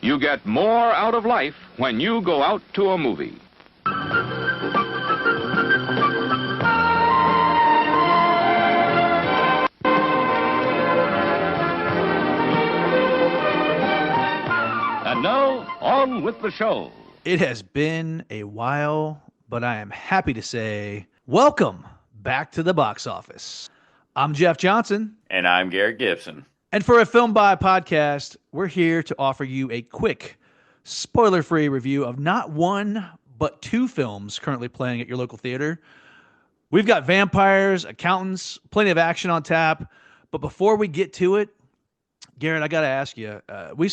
You get more out of life when you go out to a movie. And now, on with the show. It has been a while, but I am happy to say welcome back to the box office. I'm Jeff Johnson. And I'm Garrett Gibson. And for a Film By podcast, we're here to offer you a quick, spoiler-free review of not one, but two films currently playing at your local theater. We've got vampires, accountants, plenty of action on tap. But before we get to it, Garrett, I got to ask you, we've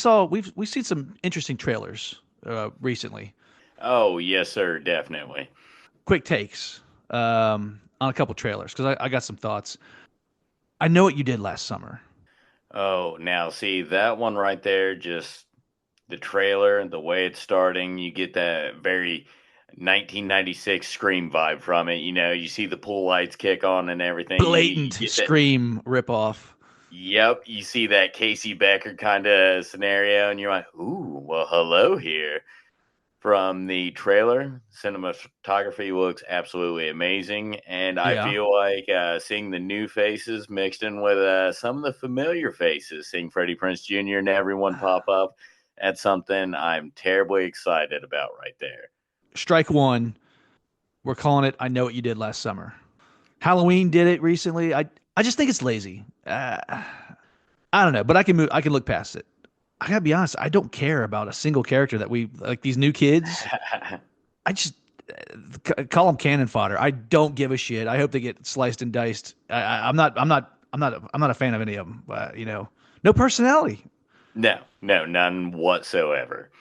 seen some interesting trailers recently. Oh, yes, sir, definitely. Quick takes on a couple trailers, because I got some thoughts. I Know What You Did Last Summer. Oh, now see that one right there, just the trailer and the way it's starting, you get that very 1996 Scream vibe from it. You know, you see the pool lights kick on and everything. Blatant Scream ripoff. Yep, you see that Casey Becker kind of scenario, and you're like, ooh, well, hello here. From the trailer, cinematography looks absolutely amazing, and I feel like seeing the new faces mixed in with some of the familiar faces, seeing Freddie Prinze Jr. and everyone pop up, that's something I'm terribly excited about right there. Strike one. We're calling it I Know What You Did Last Summer. Halloween did it recently. I just think it's lazy. I don't know, but I can look past it. I gotta be honest, I don't care about a single character that we like. These new kids, I just call them cannon fodder. I don't give a shit. I hope they get sliced and diced. I'm not a fan of any of them. No personality. No, none whatsoever.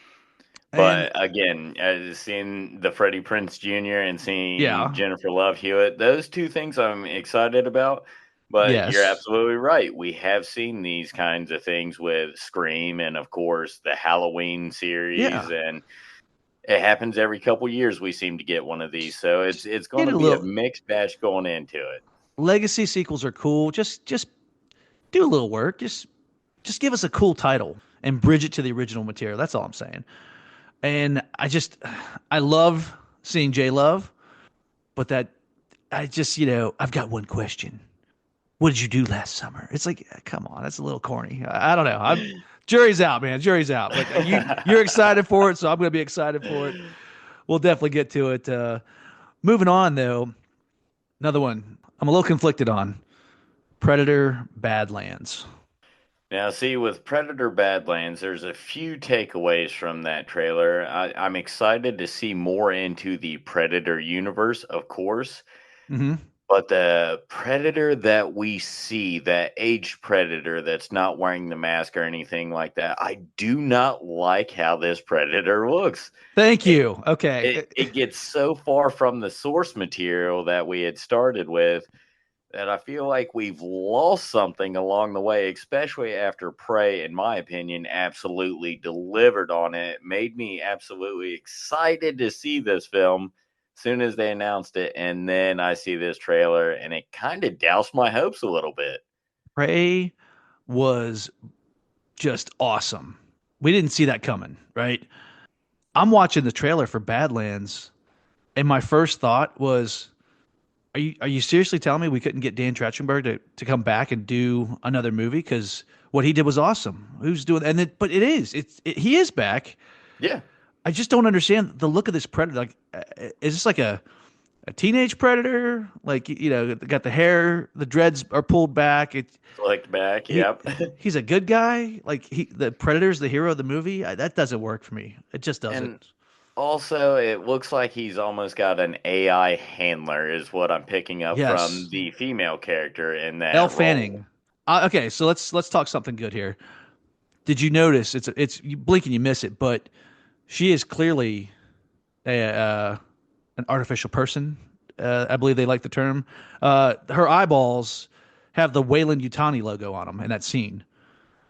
But again, seeing the Freddie Prinze Jr. and seeing Jennifer Love Hewitt, those two things I'm excited about. But You're absolutely right. We have seen these kinds of things with Scream and, of course, the Halloween series. And it happens every couple years we seem to get one of these. So it's going to be a mixed batch going into it. Legacy sequels are cool. Just do a little work. Just give us a cool title and bridge it to the original material. That's all I'm saying. And I love seeing J-Love. But I've got one question. What did you do last summer? It's like, come on, that's a little corny. I don't know. Jury's out, man. Jury's out. Like you're excited for it, so I'm going to be excited for it. We'll definitely get to it. Moving on, though, another one I'm a little conflicted on. Predator Badlands. Now, see, with Predator Badlands, there's a few takeaways from that trailer. I'm excited to see more into the Predator universe, of course. Mm-hmm. But the Predator that we see, that aged Predator that's not wearing the mask or anything like that, I do not like how this Predator looks. Thank you. Okay. It gets so far from the source material that we had started with that I feel like we've lost something along the way, especially after Prey, in my opinion, absolutely delivered on it. Made me absolutely excited to see this film. Soon as they announced it, and then I see this trailer, and it kind of doused my hopes a little bit. Prey was just awesome. We didn't see that coming, right? I'm watching the trailer for Badlands, and my first thought was, are you seriously telling me we couldn't get Dan Trachtenberg to come back and do another movie? Because what he did was awesome. Who's doing? But he is back. Yeah. I just don't understand the look of this Predator. Like, is this like a teenage Predator? Like, got the hair, the dreads are pulled back. Flicked back, yep. He's a good guy. Like, the Predator's the hero of the movie. That doesn't work for me. It just doesn't. And also, it looks like he's almost got an AI handler, is what I'm picking up from the female character in that. Elle Fanning. Okay, so let's talk something good here. Did you notice? It's you blink and you miss it, but she is clearly an artificial person. I believe they like the term. Her eyeballs have the Wayland Yutani logo on them in that scene.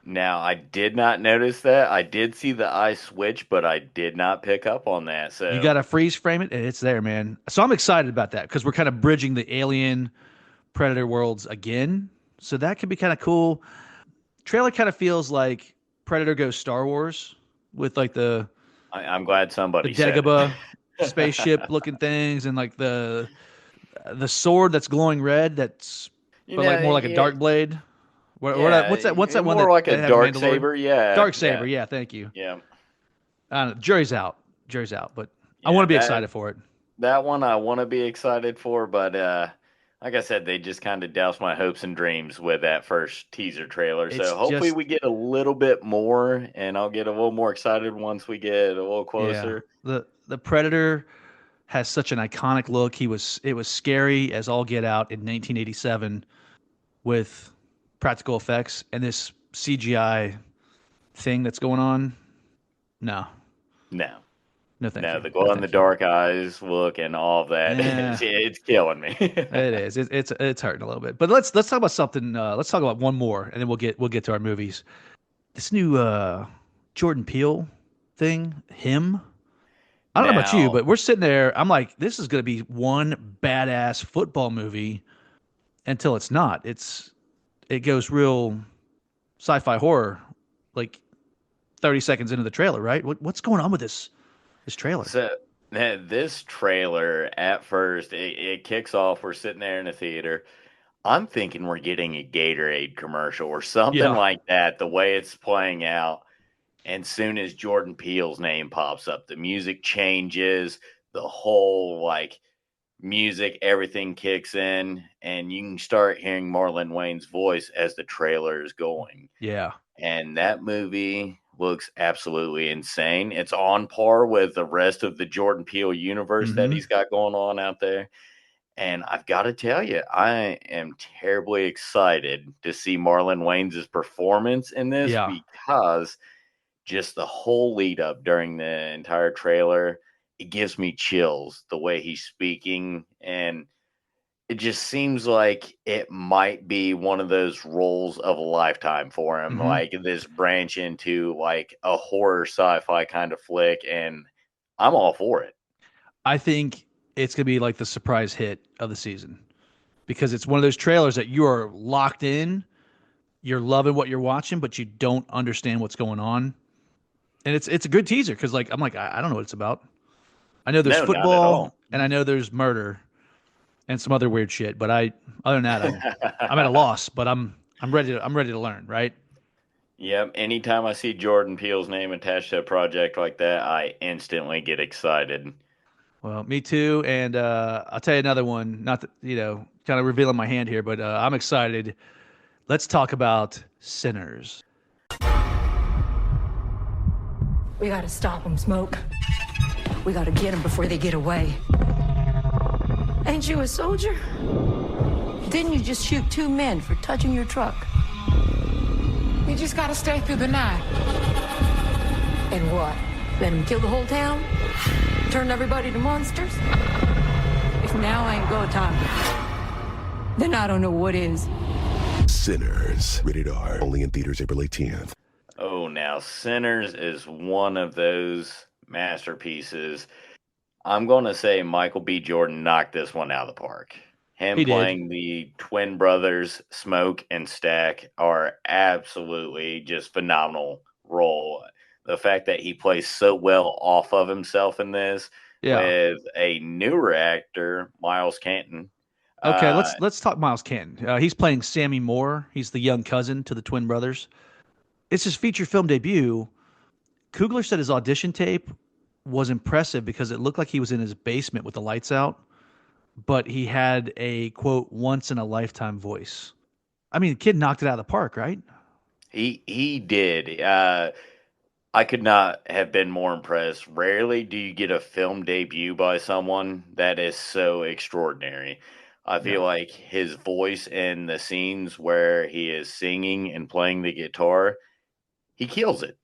Now, I did not notice that. I did see the eye switch, but I did not pick up on that. So you got to freeze frame it, and it's there, man. So I'm excited about that because we're kind of bridging the Alien Predator worlds again. So that could be kind of cool. Trailer kind of feels like Predator goes Star Wars. with like I'm glad the somebody said Dagobah it. spaceship looking things, and like the sword that's glowing red. You But know, like more like a yeah, dark blade. yeah, What's that one more that like a they have in dark Mandalorian? saber. Yeah, Dark yeah, saber. Yeah, thank you. yeah, I don't know. Jury's out. Jury's out. But I want yeah. to be excited for it. That one I want to be excited for, but like I said, they just kind of doused my hopes and dreams with that first teaser trailer. It's So hopefully just we get a little bit more, and I'll get a little more excited once we get a little yeah. closer. The Predator has such an iconic look. It was scary as all get out in 1987 with practical effects, and this CGI thing that's going on. No, No, no, thank no, you, the no, glow in the thank you. dark eyes look and all of that, Eh, it's killing me. it is. It's hurting a little bit. But let's talk about something. Let's talk about one more, and then we'll get to our movies. This new Jordan Peele thing, him. I don't know about you, Now, but we're sitting there. I'm like, this is going to be one badass football movie until it's not. It goes real sci-fi horror, like 30 seconds into the trailer, right? What's going on with this trailer? so this trailer at first it kicks off. We're sitting there in the theater. I'm thinking we're getting a Gatorade commercial or something Yeah. like that, the way it's playing out. And soon as Jordan Peele's name pops up, the music changes, the whole like music, everything kicks in, and you can start hearing Marlon Wayne's voice as the trailer is going. Yeah. And that movie looks absolutely insane. It's on par with the rest of the Jordan Peele universe that Mm-hmm. he's got going on out there. And I've got to tell you, I am terribly excited to see Marlon Wayans' performance in this Yeah. because just the whole lead up during the entire trailer, it gives me chills the way he's speaking. And it just seems like it might be one of those roles of a lifetime for him, Mm-hmm. like this branch into like a horror sci-fi kind of flick. And I'm all for it. I think it's gonna be like the surprise hit of the season because it's one of those trailers that you are locked in. You're loving what you're watching, but you don't understand what's going on. And it's a good teaser because like I'm like I don't know what it's about. I know there's No, not at all. football and I know there's murder and some other weird shit, but other than that I'm at a loss, but I'm ready to learn, right? Yep. Anytime I see Jordan Peele's name attached to a project like that, I instantly get excited. Well, me too. And I'll tell you another one. Not that kind of revealing my hand here, but I'm excited. Let's talk about Sinners. We gotta stop them, Smoke. We gotta get them before they get away. Ain't you a soldier? Didn't you just shoot 2 men for touching your truck? You just gotta stay through the night. And what? Let them kill the whole town? Turn everybody to monsters? If now ain't go time, then I don't know what is. Sinners, rated R, only in theaters April 18th. Oh, now Sinners is one of those masterpieces. I'm going to say Michael B. Jordan knocked this one out of the park. Him He did. playing the twin brothers, Smoke and Stack, are absolutely just phenomenal role. The fact that he plays so well off of himself in this Yeah. with a newer actor, Miles Canton. Okay, let's talk Miles Canton. He's playing Sammy Moore. He's the young cousin to the twin brothers. It's his feature film debut. Coogler said his audition tape was impressive because it looked like he was in his basement with the lights out, but he had a quote once in a lifetime voice. I mean, the kid knocked it out of the park, right? He did. I could not have been more impressed. Rarely do you get a film debut by someone that is so extraordinary. I Yeah. feel like his voice in the scenes where he is singing and playing the guitar, he kills it.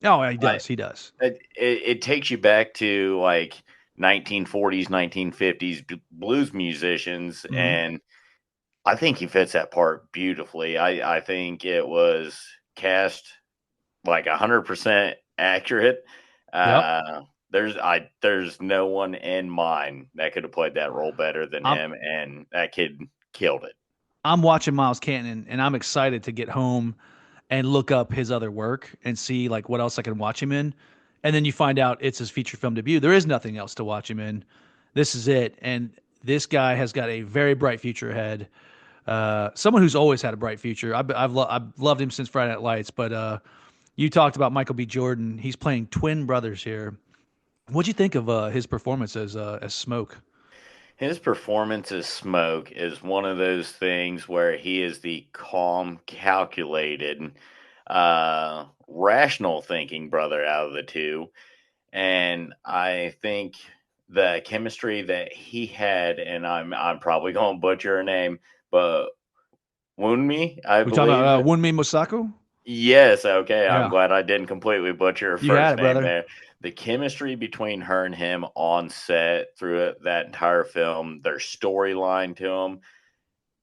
Oh, he I, does. He does. it takes you back to like 1940s, 1950s blues musicians, Hmm. and I think he fits that part beautifully. I think it was cast like 100% accurate. Yep. There's no one in mind that could have played that role better than I'm him, and that kid killed it. I'm watching Miles Canton and I'm excited to get home and look up his other work and see like what else I can watch him in. And then you find out it's his feature film debut. There is nothing else to watch him in. This is it. And this guy has got a very bright future ahead. Someone who's always had a bright future. I've loved him since Friday Night Lights. But you talked about Michael B. Jordan. He's playing twin brothers here. What'd you think of his performance as Smoke? His performance as Smoke is one of those things where he is the calm, calculated, rational thinking brother out of the two. And I think the chemistry that he had, and I'm probably going to butcher her name, but Wunmi, I We believe. talking about Wunmi Mosaku? Yes, okay. Yeah. I'm glad I didn't completely butcher her You had first it, name brother. there. The chemistry between her and him on set through that entire film, their storyline to him,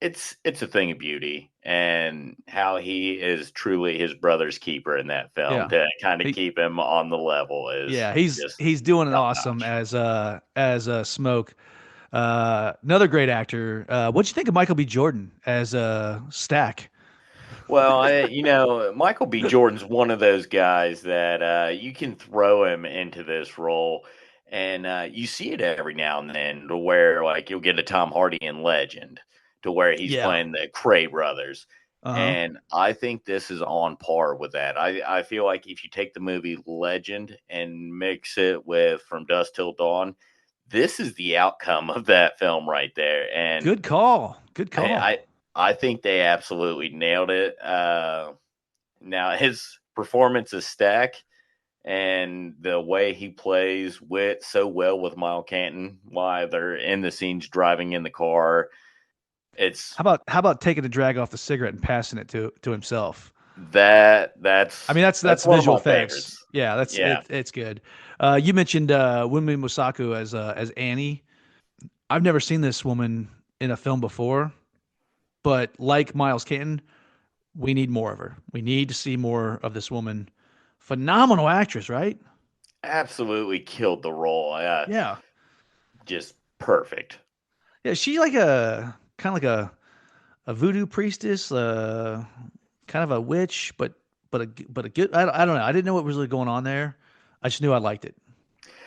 it's a thing of beauty. And how he is truly his brother's keeper in that film Yeah. to kind of He- keep him on the level is he's doing it top awesome notch. as Smoke. Another great actor. What'd you think of Michael B. Jordan as Stack? Well, Michael B. Jordan's one of those guys that you can throw him into this role, and you see it every now and then to where like you'll get a Tom Hardy in Legend, to where he's Yeah. playing the Cray brothers, Uh-huh. and I think this is on par with that. I feel like if you take the movie Legend and mix it with From Dusk Till Dawn, this is the outcome of that film right there, and Good call. Good call. I think they absolutely nailed it. Now his performance is Stack, and the way he plays wit so well with Miles Canton while they're in the scenes driving in the car. It's How about taking a drag off the cigarette and passing it to himself? that's. I mean, that's one of visual my effects. favorites. Yeah, Yeah. it's good. You mentioned Wunmi Mosaku as Annie. I've never seen this woman in a film before, but like Miles Canton, we need more of her. We need to see more of this woman. Phenomenal actress, right? Absolutely killed the role. Yeah. Just perfect. Yeah, she's like a kind of like a voodoo priestess, kind of a witch, but a good. I don't know. I didn't know what was really going on there. I just knew I liked it.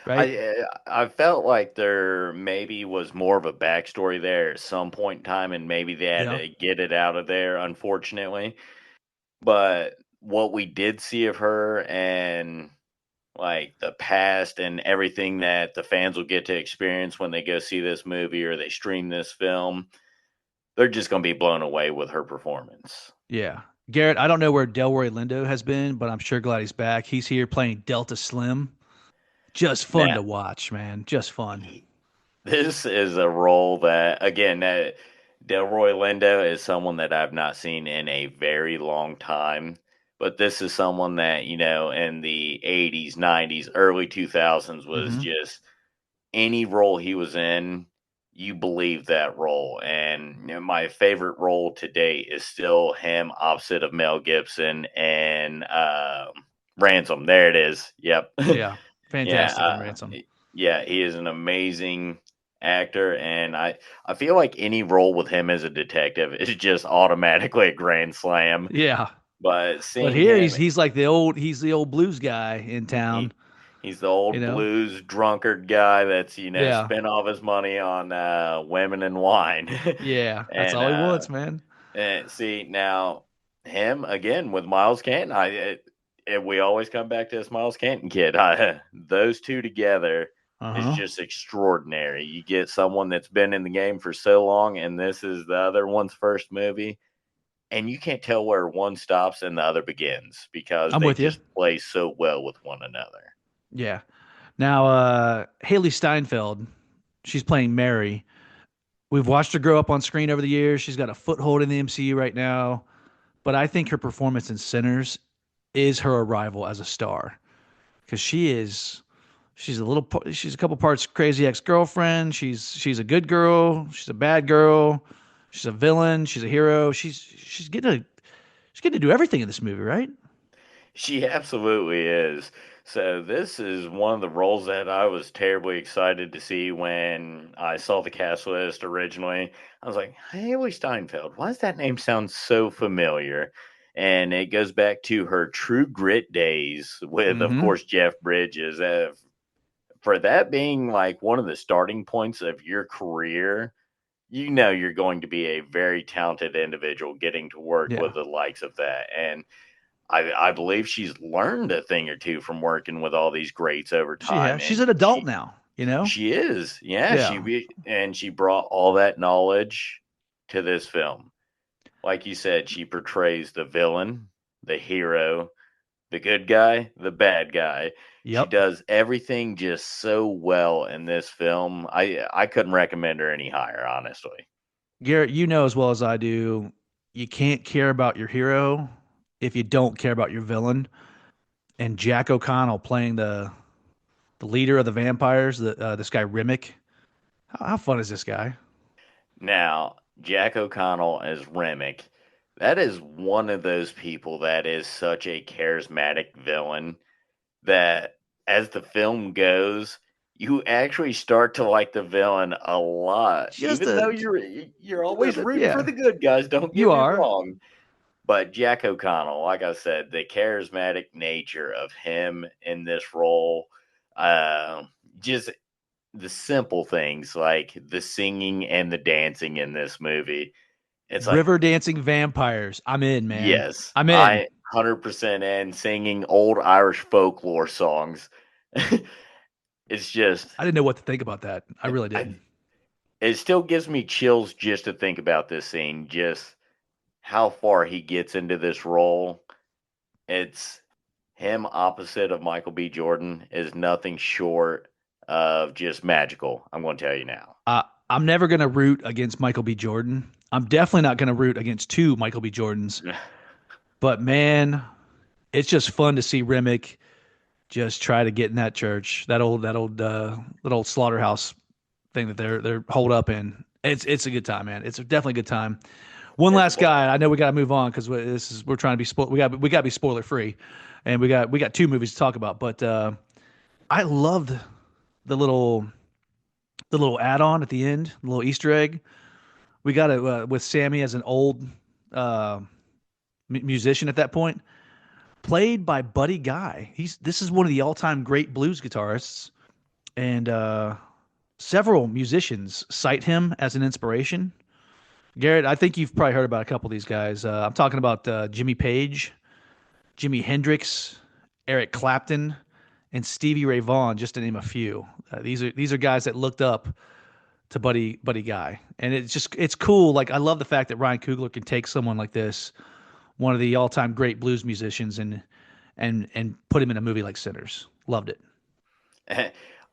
Right? I felt like there maybe was more of a backstory there at some point in time, and maybe they had Yeah. to get it out of there, unfortunately. But what we did see of her and like the past and everything that the fans will get to experience when they go see this movie or they stream this film, they're just going to be blown away with her performance. Yeah. Garrett, I don't know where Delroy Lindo has been, but I'm sure glad he's back. He's here playing Delta Slim. Just fun Now, to watch, man. Just fun. this is a role that, again, Delroy Lindo is someone that I've not seen in a very long time. But this is someone that, in the 80s, 90s, early 2000s was Mhm. just any role he was in, you believe that role. And my favorite role to date is still him opposite of Mel Gibson and Ransom. There it is. Yep. Yeah. Yeah, Fantastic in Ransom. yeah, he is an amazing actor, and I feel like any role with him as a detective is just automatically a grand slam. Yeah. But But seeing here him, he's like he's the old blues guy in town. he's the old You know? blues drunkard guy that's Yeah. spent all his money on women and wine. Yeah. That's and all he wants, man. and see now him again with Miles Canton. We always come back to this Miles Canton kid. Those two together is Uh-huh. just extraordinary. You get someone that's been in the game for so long, and this is the other one's first movie, and you can't tell where one stops and the other begins because I'm they with you. just play so well with one another. Yeah. Now, Haley Steinfeld, she's playing Mary. We've watched her grow up on screen over the years. She's got a foothold in the MCU right now, but I think her performance in Sinners is her arrival as a star because she's a couple parts crazy ex-girlfriend. She's a good girl. She's a bad girl. She's a villain. She's a hero. She's getting to do everything in this movie, right? She absolutely is. So this is one of the roles that I was terribly excited to see when I saw the cast list originally. I was like, Haley Steinfeld, why does that name sound so familiar? And it goes back to her True Grit days with, of course, Jeff Bridges. For that being like one of the starting points of your career, you know you're going to be a very talented individual getting to work with the likes of that. And I believe she's learned a thing or two from working with all these greats over time. She's an adult now, you know? She is. Yeah. She brought all that knowledge to this film. Like you said, she portrays the villain, the hero, the good guy, the bad guy. She does everything just so well in this film. I couldn't recommend her any higher, honestly. Garrett, you know as well as I do, you can't care about your hero if you don't care about your villain. And Jack O'Connell playing the leader of the vampires, this guy Remick. How fun is this guy? Now, Jack O'Connell as Remick, that is one of those people that is such a charismatic villain that as the film goes, you actually start to like the villain a lot. Though you're always rooting for the good guys, don't get me wrong. But Jack O'Connell, like I said, the charismatic nature of him in this role, just the simple things like the singing and the dancing in this movie. It's like river dancing vampires. I'm in, man. Yes. I'm in. 100% in, singing old Irish folklore songs. It's just I didn't know what to think about that. I really didn't. It still gives me chills just to think about this scene, just how far he gets into this role. It's him opposite of Michael B. Jordan is nothing short of just magical. I'm going to tell you now. I'm never going to root against Michael B. Jordan. I'm definitely not going to root against two Michael B. Jordans. But man, it's just fun to see Remick just try to get in that church, that old slaughterhouse thing that they're holed up in. It's a good time, man. It's definitely a good time. One last guy. I know we got to move on because we're trying to be we got to be spoiler free, and we got two movies to talk about. But I loved the little add-on at the end, the little Easter egg. We got it with Sammy as an old musician at that point, played by Buddy Guy. This is one of the all-time great blues guitarists, and several musicians cite him as an inspiration. Garrett, I think you've probably heard about a couple of these guys. I'm talking about Jimmy Page, Jimi Hendrix, Eric Clapton, and Stevie Ray Vaughan, just to name a few. These are guys that looked up to Buddy Guy, and it's cool. Like, I love the fact that Ryan Coogler can take someone like this, one of the all-time great blues musicians, and put him in a movie like Sinners. Loved it.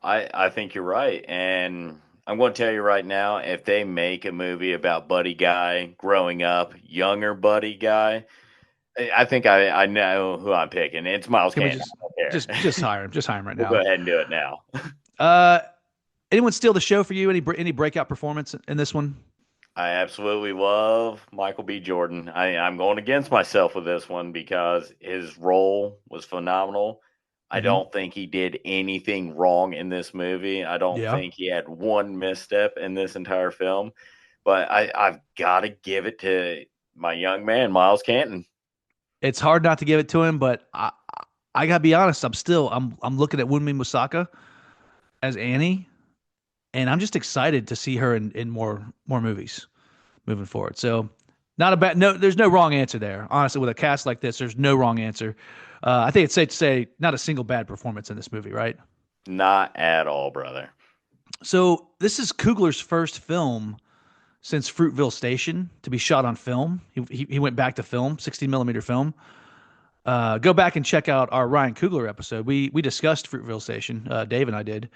I think you're right, and I'm going to tell you right now, if they make a movie about Buddy Guy growing up, younger Buddy Guy, I think I know who I'm picking. It's Miles Cannon. Just hire him. Just hire him right now. We'll go ahead and do it now. Anyone steal the show for you? Any breakout performance in this one? I absolutely love Michael B. Jordan. I'm going against myself with this one because his role was phenomenal. I don't think he did anything wrong in this movie. I don't think he had one misstep in this entire film. But I've got to give it to my young man, Miles Canton. It's hard not to give it to him, but I gotta be honest. I'm looking at Wunmi Musaka as Annie, and I'm just excited to see her in more movies moving forward. So, there's no wrong answer there. Honestly, with a cast like this, there's no wrong answer. I think it's safe to say not a single bad performance in this movie, right? Not at all, brother. So this is Coogler's first film since Fruitville Station to be shot on film. He went back to film, 16 millimeter film. Go back and check out our Ryan Coogler episode. We discussed Fruitville Station. Dave and I did,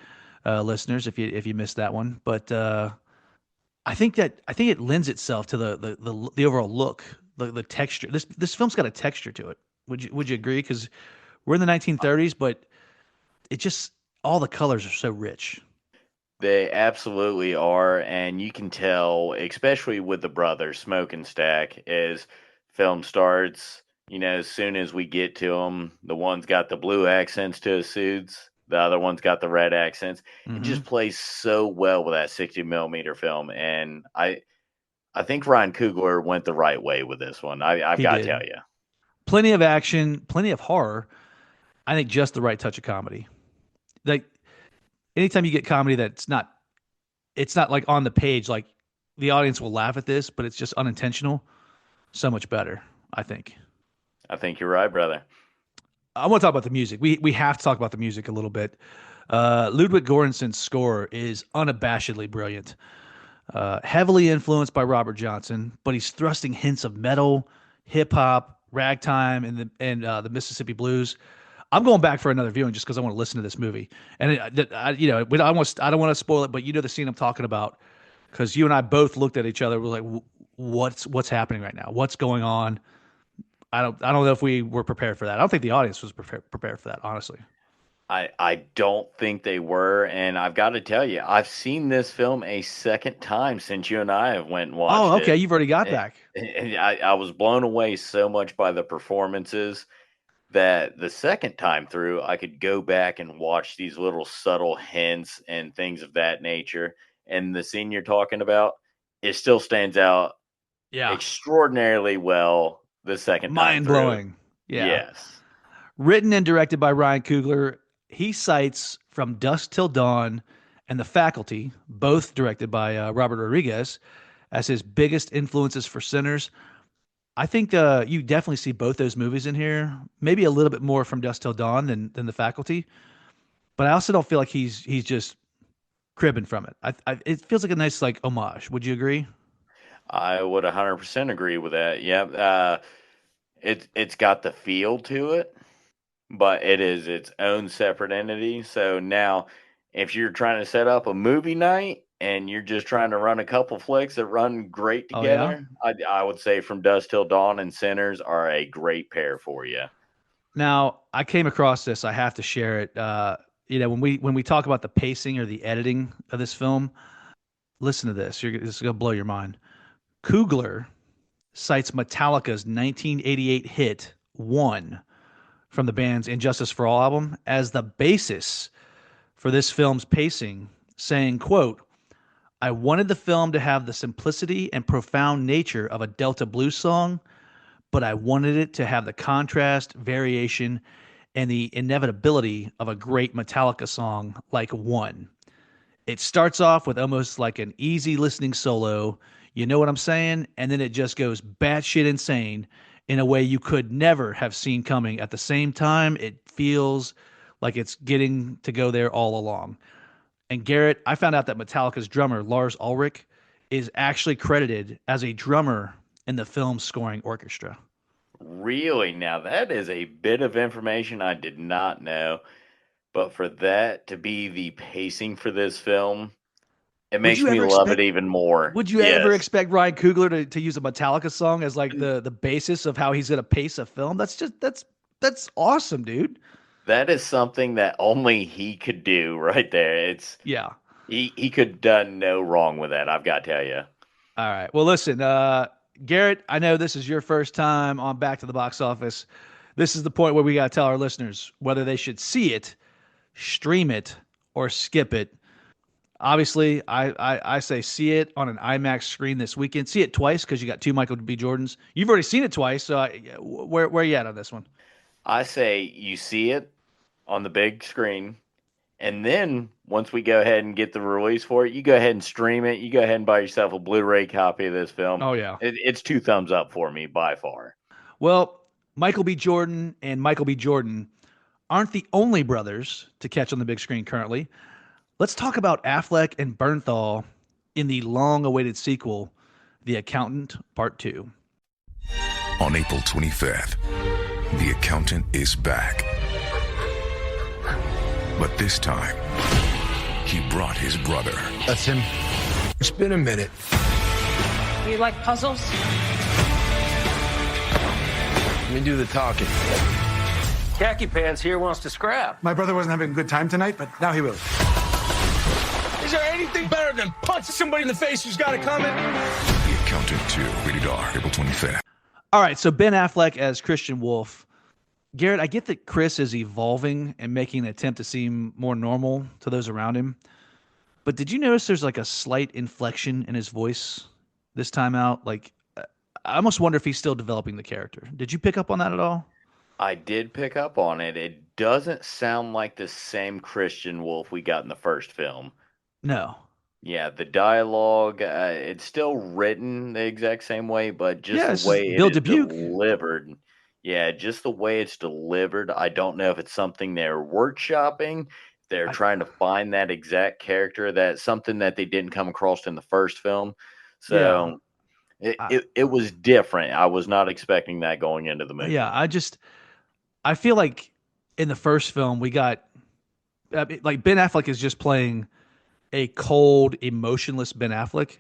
listeners, if you missed that one. But I think it lends itself to the overall look, the texture. This film's got a texture to it. Would you agree? Because we're in the 1930s, but it just all the colors are so rich. They absolutely are, and you can tell, especially with the brothers, Smoke and Stack, as film starts. As soon as we get to them, the one's got the blue accents to his suits, the other one's got the red accents. It just plays so well with that 60 millimeter film, and I think Ryan Coogler went the right way with this one. I've got to tell you. Plenty of action, plenty of horror. I think just the right touch of comedy. Like anytime you get comedy it's not like on the page, like the audience will laugh at this, but it's just unintentional. So much better, I think. I think you're right, brother. I want to talk about the music. We have to talk about the music a little bit. Ludwig Göransson's score is unabashedly brilliant. Heavily influenced by Robert Johnson, but he's thrusting hints of metal, hip hop, ragtime, and the Mississippi blues. I'm going back for another viewing just because I want to listen to this movie. And I don't want to spoil it, but you know the scene I'm talking about because you and I both looked at each other. We're like, what's happening right now? What's going on? I don't know if we were prepared for that. I don't think the audience was prepared for that, honestly. I don't think they were, and I've got to tell you, I've seen this film a second time since you and I have went and watched it. Oh, okay, you've already got back. And I was blown away so much by the performances that the second time through, I could go back and watch these little subtle hints and things of that nature. And the scene you're talking about, it still stands out extraordinarily well the second time Mind-blowing. Yeah. Yes. Written and directed by Ryan Coogler, he cites From Dusk Till Dawn and The Faculty, both directed by Robert Rodriguez, as his biggest influences for Sinners. I think you definitely see both those movies in here. Maybe a little bit more From Dusk Till Dawn than The Faculty, but I also don't feel like he's just cribbing from it. It feels like a nice like homage. Would you agree? I would 100% agree with that. Yeah, it's got the feel to it, but it is its own separate entity. So now, if you're trying to set up a movie night and you're just trying to run a couple flicks that run great together, I would say From Dusk Till Dawn and Sinners are a great pair for you. Now, I came across this. I have to share it. When we talk about the pacing or the editing of this film, listen to this. This is going to blow your mind. Coogler cites Metallica's 1988 hit One from the band's Injustice for All album as the basis for this film's pacing, saying, quote, I wanted the film to have the simplicity and profound nature of a Delta blues song, but I wanted it to have the contrast, variation, and the inevitability of a great Metallica song like One. It starts off with almost like an easy listening solo, you know what I'm saying? And then it just goes batshit insane in a way you could never have seen coming. At the same time, it feels like it's getting to go there all along. And Garrett, I found out that Metallica's drummer, Lars Ulrich, is actually credited as a drummer in the film's scoring orchestra. Really? Now, that is a bit of information I did not know. But for that to be the pacing for this film, it makes me love it even more. Would you ever expect Ryan Coogler to use a Metallica song as like the basis of how he's going to pace a film? That's awesome, dude. That is something that only he could do right there. He could have done no wrong with that, I've got to tell you. All right. Well, listen, Garrett, I know this is your first time on Back to the Box Office. This is the point where we got to tell our listeners whether they should see it, stream it, or skip it. Obviously, I say see it on an IMAX screen this weekend. See it twice because you got two Michael B. Jordans. You've already seen it twice, so where are you at on this one? I say you see it on the big screen, and then once we go ahead and get the release for it, you go ahead and stream it. You go ahead and buy yourself a Blu-ray copy of this film. Oh, yeah. It's 2 thumbs up for me by far. Well, Michael B. Jordan and Michael B. Jordan aren't the only brothers to catch on the big screen currently. Let's talk about Affleck and Bernthal in the long-awaited sequel, The Accountant Part 2. On April 25th, The Accountant is back. But this time, he brought his brother. That's him. It's been a minute. You like puzzles? Let me do the talking. Khaki Pants here wants to scrap. My brother wasn't having a good time tonight, but now he will. Is there anything better than punching somebody in the face who's got it coming? The Accountant 2, rated R, April 25th. All right, so Ben Affleck as Christian Wolf. Garrett, I get that Chris is evolving and making an attempt to seem more normal to those around him. But did you notice there's like a slight inflection in his voice this time out? Like, I almost wonder if he's still developing the character. Did you pick up on that at all? I did pick up on it. It doesn't sound like the same Christian Wolf we got in the first film. No. Yeah, the dialogue, it's still written the exact same way, but just Yeah, the it's just way it Bill is Dubuque. delivered. Yeah, just the way it's delivered. I don't know if it's something they're workshopping. They're I, trying to find that exact character, that's something that they didn't come across in the first film. yeah. So it, I, it, it was different. I was not expecting that going into the yeah. movie. I feel like in the first film we got like Ben Affleck is just playing a cold, emotionless Ben Affleck,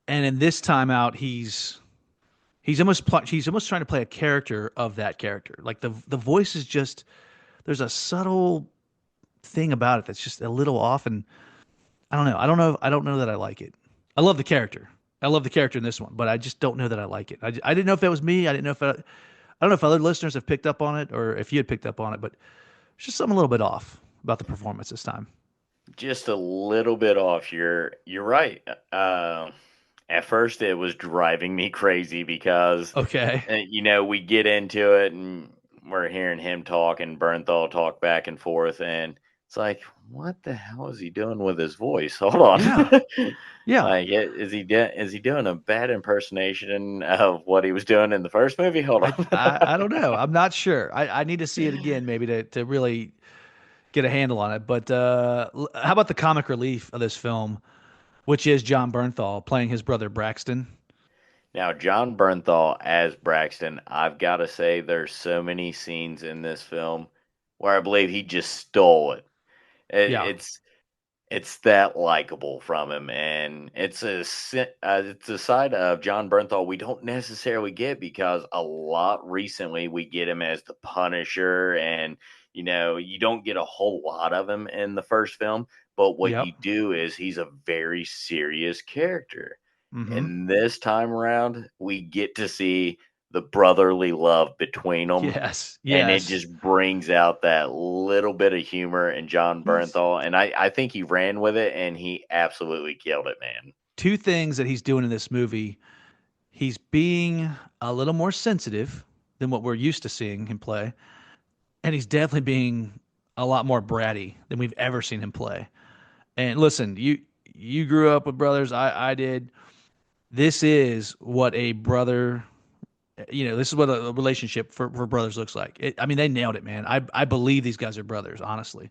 and in this time out he's almost trying to play a character of that character. Like the voice is just there's a subtle thing about it that's just a little off, and I don't know that I like it. I love the character. I love the character in this one, but I just don't know that I like it. I didn't know if that was me. I don't know if other listeners have picked up on it or if you had picked up on it, but it's just something a little bit off about the performance this time. Just a little bit off. You're right. At first, it was driving me crazy because, Okay. we get into it and we're hearing him talk and Bernthal talk back and forth, and it's like, what the hell is he doing with his voice? Hold on. Yeah. Yeah. Like, is he doing a bad impersonation of what he was doing in the first movie? Hold on. I don't know. I'm not sure. I need to see it again maybe to really get a handle on it. But how about the comic relief of this film, which is John Bernthal playing his brother Braxton? Now, John Bernthal as Braxton, I've got to say, there's so many scenes in this film where I believe he just stole it. Yeah. It's that likable from him, and it's a side of John Bernthal we don't necessarily get, because a lot recently we get him as the Punisher, and you don't get a whole lot of him in the first film. But what Yep. you do is he's a very serious character. Mm-hmm. And this time around, we get to see the brotherly love between them, Yes. and it Yes. just brings out that little bit of humor in John He's Bernthal. And I think he ran with it, and he absolutely killed it, man. two things that he's doing in this movie. He's being a little more sensitive than what we're used to seeing him play, and he's definitely being a lot more bratty than we've ever seen him play. And listen, you grew up with brothers. I did. This is what a brother, this is what a relationship for brothers looks like. I mean, they nailed it, man. I believe these guys are brothers, honestly.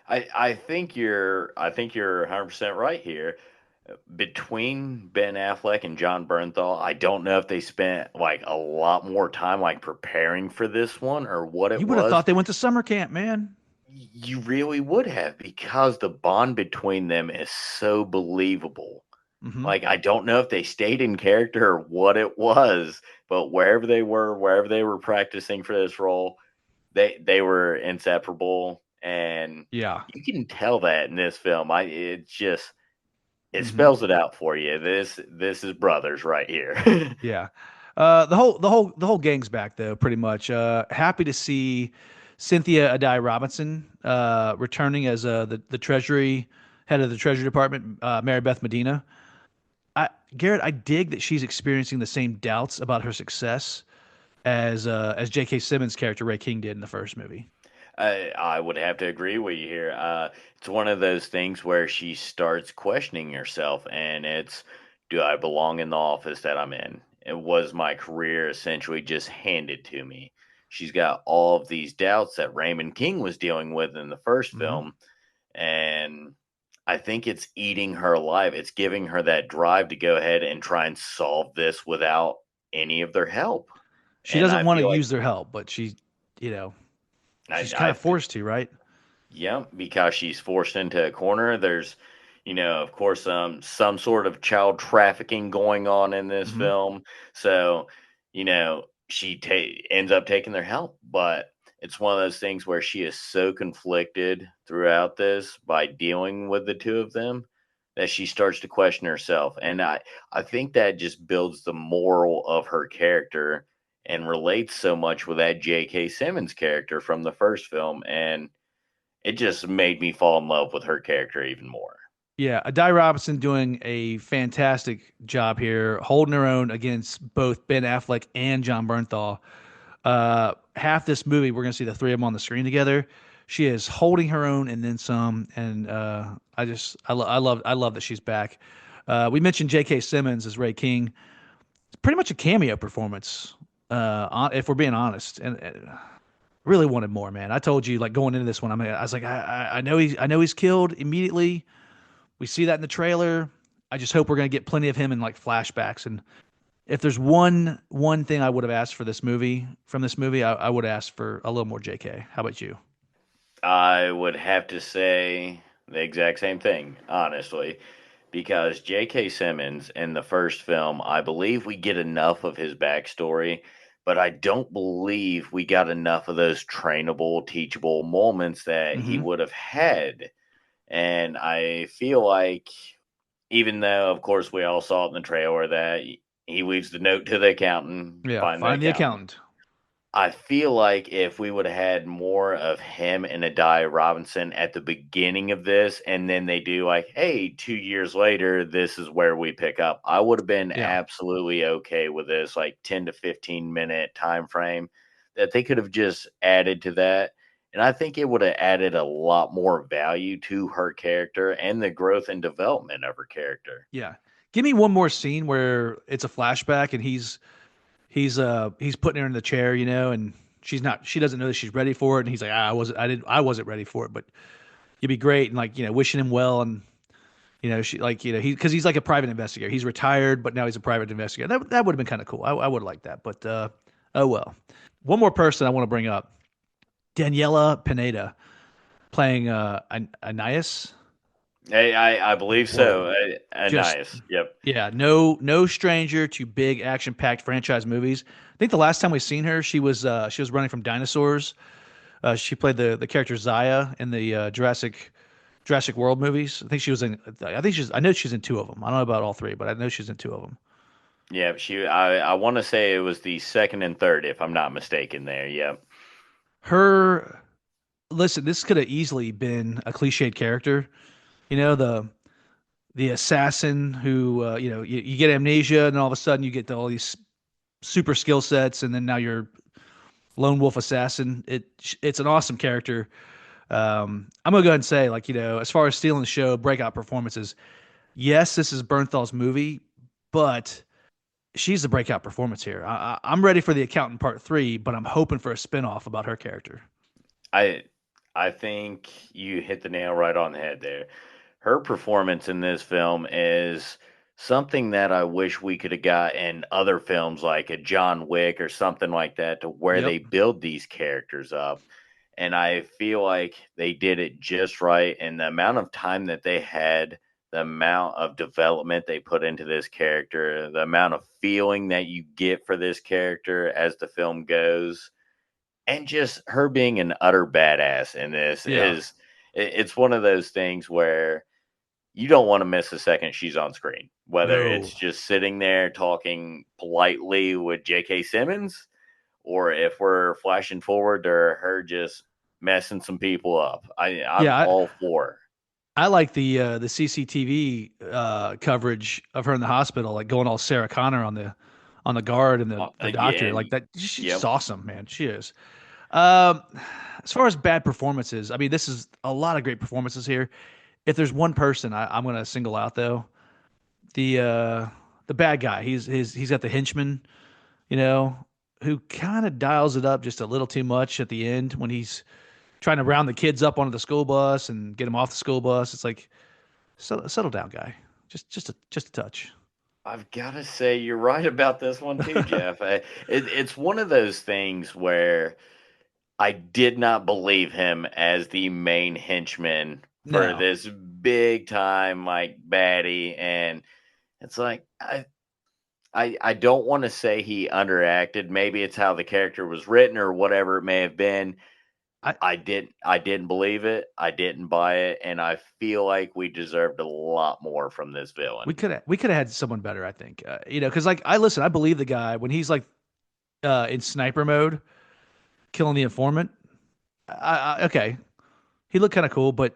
I think you're 100% right here. Between Ben Affleck and John Bernthal, I don't know if they spent like a lot more time like preparing for this one or what it You would have was. thought they went to summer camp, man. You really would have, because the bond between them is so believable. Hmm. Like, I don't know if they stayed in character or what it was, but wherever they were practicing for this role, they were inseparable, and Yeah. you can tell that in this film. It Hmm. spells it out for you. This is brothers right here. Yeah. The whole gang's back though, pretty much. Happy to see Cynthia Adai Robinson returning as the Treasury head of the Treasury Department, Mary Beth Medina. Garrett, I dig that she's experiencing the same doubts about her success as J.K. Simmons' character Ray King did in the first movie. I would have to agree with you here. It's one of those things where she starts questioning herself, and it's, do I belong in the office that I'm in? It was my career essentially just handed to me. She's got all of these doubts that Raymond King was dealing with in the first Hmm. film, and I think it's eating her alive. It's giving her that drive to go ahead and try and solve this without any of their help. She And doesn't I want to feel like use their help, but you know, I, she's kind I of forced to, right? Yeah, because she's forced into a corner. There's, of course, some sort of child trafficking going on in this Hmm. film. So, she ends up taking their help. But it's one of those things where she is so conflicted throughout this by dealing with the two of them that she starts to question herself. And I think that just builds the moral of her character and relates so much with that J.K. Simmons character from the first film. And it just made me fall in love with her character even more. Yeah, Adai Robinson doing a fantastic job here, holding her own against both Ben Affleck and John Bernthal. Half this movie, we're going to see the three of them on the screen together. She is holding her own and then some, and I love that she's back. We mentioned J.K. Simmons as Ray King. It's pretty much a cameo performance, if we're being honest, and really wanted more, man. I told you, like going into this one, I was like, I know he's killed immediately. We see that in the trailer. I just hope we're going to get plenty of him in like flashbacks. And if there's one thing I would have asked for this movie, I would ask for a little more JK. How about you? I would have to say the exact same thing, honestly, because J.K. Simmons in the first film, I believe we get enough of his backstory, but I don't believe we got enough of those trainable, teachable moments that he would have had. And I feel like, even though, of course, we all saw it in the trailer that he leaves the note to the accountant, Yeah, find the accountant. I feel like if we would have had more of him and Adai Robinson at the beginning of this, and then they do like, hey, 2 years later, this is where we pick up, I would have been absolutely okay with this, like 10 to 15-minute time frame that they could have just added to that. And I think it would have added a lot more value to her character and the growth and development of her character. Yeah. Give me one more scene where it's a flashback and he's putting her in the chair, and she doesn't know that she's ready for it. And he's like, I wasn't ready for it, but you'd be great. And like, wishing him well. And, cause he's like a private investigator. He's retired, but now he's a private investigator. That would have been kind of cool. I would like that, but, oh well. One more person I want to bring up. Daniela Pineda playing Anais. Hey, I believe so. Anais. Yep. Yeah, no stranger to big action-packed franchise movies. I think the last time we seen her, she was running from dinosaurs. She played the character Zaya in the Jurassic World movies. I know she's in two of them. I don't know about all three, but I know she's in two of them. Yeah, I want to say it was the second and third, if I'm not mistaken. There. Yep. Listen, this could have easily been a cliched character. The assassin who, you get amnesia and all of a sudden you get all these super skill sets and then now you're lone wolf assassin. It's an awesome character. I'm going to go ahead and say, like, as far as stealing the show, breakout performances, yes, this is Bernthal's movie, but she's the breakout performance here. I'm ready for The Accountant Part 3, but I'm hoping for a spinoff about her character. I think you hit the nail right on the head there. Her performance in this film is something that I wish we could have got in other films like a John Wick or something like that, to where they build these characters up. And I feel like they did it just right. And the amount of time that they had, the amount of development they put into this character, the amount of feeling that you get for this character as the film goes, and just her being an utter badass in this it's one of those things where you don't want to miss a second she's on screen, whether it's just sitting there talking politely with J.K. Simmons, or if we're flashing forward to her just messing some people up. I'm all for. I like the CCTV coverage of her in the hospital, like going all Sarah Connor on the guard and the doctor, like that. She's awesome, man. She is. As far as bad performances, I mean, this is a lot of great performances here. If there's one person I'm going to single out, though, the bad guy. He's got the henchman, who kind of dials it up just a little too much at the end when he's trying to round the kids up onto the school bus and get them off the school bus. It's like, settle down, guy. Just a touch. I've got to say you're right about this one too, Jeff. It's one of those things where I did not believe him as the main henchman for this big time like baddie, and it's like I don't want to say he underacted. Maybe it's how the character was written or whatever it may have been. I didn't believe it. I didn't buy it, and I feel like we deserved a lot more from this villain. We could have had someone better, I think. Because like I believe the guy when he's like in sniper mode, killing the informant. Okay, he looked kind of cool, but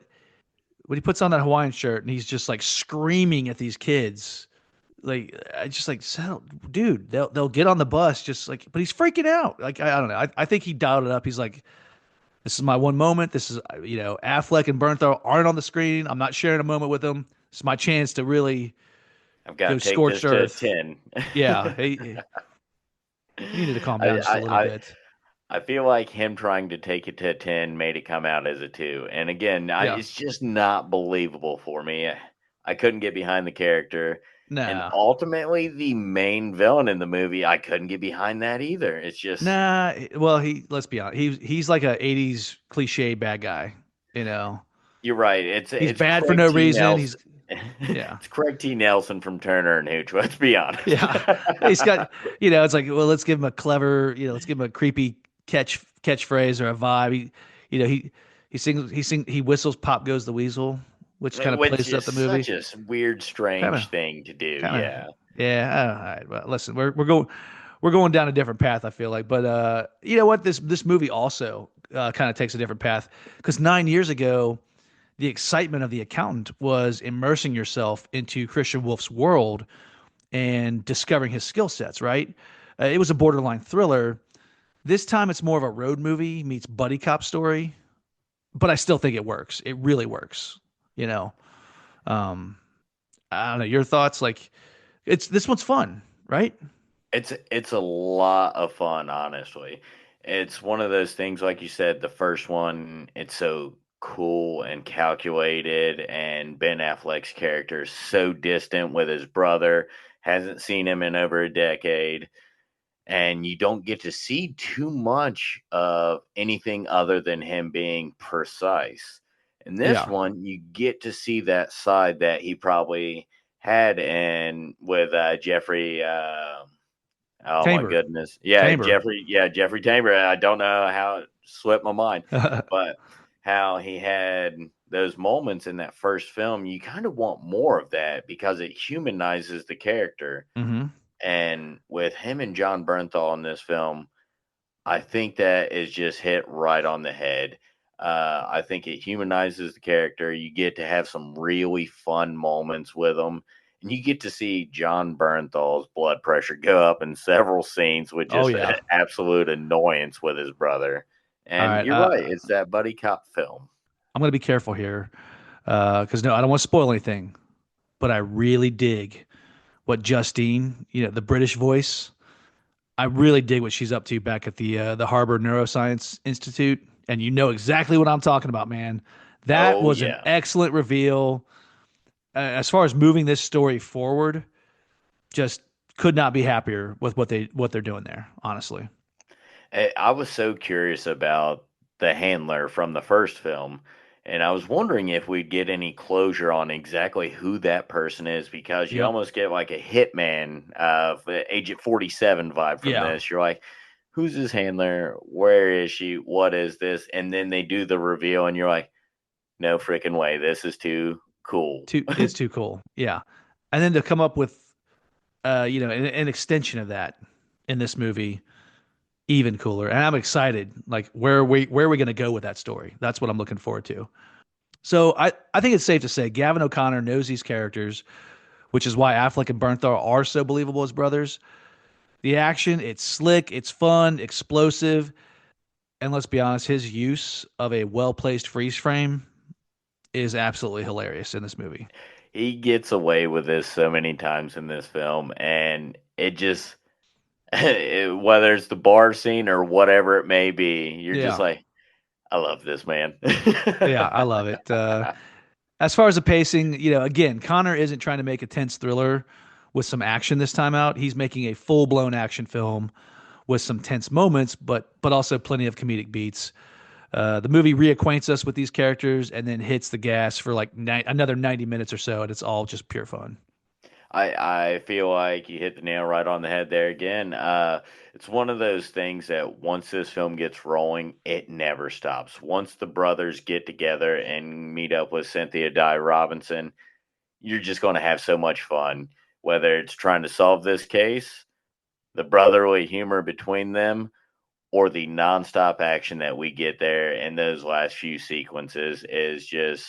when he puts on that Hawaiian shirt and he's just like screaming at these kids. Like I just like settle, dude. They'll get on the bus just like, but he's freaking out. Like I don't know. I think he dialed it up. He's like, this is my one moment. This is Affleck and Bernthal aren't on the screen. I'm not sharing a moment with them. It's my chance to really I've got go to take scorched this earth. to a 10. Yeah, he needed to calm down just a little bit. I feel like him trying to take it to a 10 made it come out as a 2. And again, it's just not believable for me. I couldn't get behind the character. Nah. And ultimately, the main villain in the movie, I couldn't get behind that either. It's just... Nah, well, let's be honest. He's like a 80s cliche bad guy, You're right. He's it's bad Craig for no T. reason. Nelson. Yeah. It's Craig T. Nelson from Turner and Hooch, let's be honest. Yeah. He's got, it's like, well, let's give him a clever, let's give him a creepy catchphrase or a vibe. He whistles "Pop Goes the Weasel," which kind of plays up the movie. Such a weird, strange thing to do. Yeah. All right. Well, listen, we're going down a different path, I feel like. But you know what? This movie also kind of takes a different path because 9 years ago, the excitement of The Accountant was immersing yourself into Christian Wolf's world and discovering his skill sets. Right? It was a borderline thriller. This time, it's more of a road movie meets buddy cop story, but I still think it works. It really works. I don't know your thoughts. Like, this one's fun, right? It's a lot of fun, honestly. It's one of those things, like you said, the first one, it's so cool and calculated, and Ben Affleck's character is so distant with his brother, hasn't seen him in over a decade. And you don't get to see too much of anything other than him being precise. In this one, you get to see that side that he probably had with Jeffrey. Oh Tambor. my goodness. Yeah, Tambor. Jeffrey Tambor. I don't know how it slipped my mind, but how he had those moments in that first film. You kind of want more of that because it humanizes the character. Mm-hmm. And with him and John Bernthal in this film, I think that is just hit right on the head. I think it humanizes the character. You get to have some really fun moments with him. And you get to see John Bernthal's blood pressure go up in several scenes with just an absolute annoyance with his brother. And you're right. It's that buddy cop film. I'm going to be careful here because, no, I don't want to spoil anything. But I really dig what Justine, the British voice, I really dig what she's up to back at the Harvard Neuroscience Institute. And you know exactly what I'm talking about, man. That was an excellent reveal. As far as moving this story forward, just could not be happier with what they're doing there, honestly. I was so curious about the handler from the first film. And I was wondering if we'd get any closure on exactly who that person is, because you almost get like a Hitman Agent 47 vibe from this. You're like, who's his handler? Where is she? What is this? And then they do the reveal and you're like, no freaking way. This is too cool. It's too cool. Yeah. And then to come up with, an extension of that in this movie, even cooler. And I'm excited. Like, where are we going to go with that story? That's what I'm looking forward to. So I think it's safe to say Gavin O'Connor knows these characters, which is why Affleck and Bernthal are so believable as brothers. The action, it's slick, it's fun, explosive. And let's be honest, his use of a well-placed freeze frame is absolutely hilarious in this movie. He gets away with this so many times in this film, and it just... whether it's the bar scene or whatever it may be, you're just like, I love this, man. Yeah, I love it. As far as the pacing, again, Connor isn't trying to make a tense thriller with some action this time out. He's making a full-blown action film with some tense moments, but also plenty of comedic beats. The movie reacquaints us with these characters and then hits the gas for like another 90 minutes or so, and it's all just pure fun. I feel like you hit the nail right on the head there again. It's one of those things that once this film gets rolling, it never stops. Once the brothers get together and meet up with Cynthia Dye Robinson, you're just going to have so much fun. Whether it's trying to solve this case, the brotherly humor between them, or the nonstop action that we get there in those last few sequences is just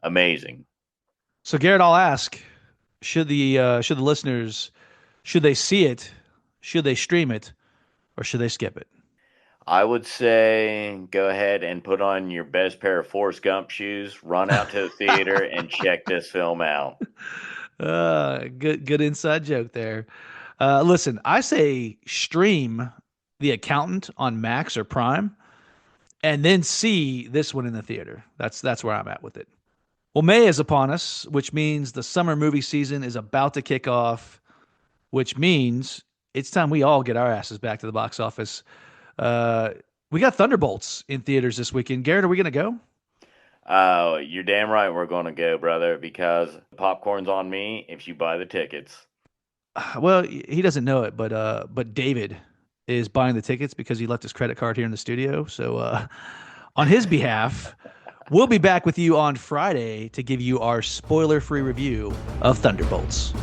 amazing. So Garrett, I'll ask: should the listeners, should they see it, should they stream it, or should they skip it? I would say go ahead and put on your best pair of Forrest Gump shoes, run out to the theater, and check this film out. Good inside joke there. Listen, I say stream The Accountant on Max or Prime, and then see this one in the theater. That's where I'm at with it. Well, May is upon us, which means the summer movie season is about to kick off, which means it's time we all get our asses back to the box office. We got Thunderbolts in theaters this weekend. Garrett, are we going to go? You're damn right we're going to go, brother, because popcorn's on me if you buy the tickets. Well, he doesn't know it, but David is buying the tickets because he left his credit card here in the studio. So on his behalf, we'll be back with you on Friday to give you our spoiler-free review of Thunderbolts.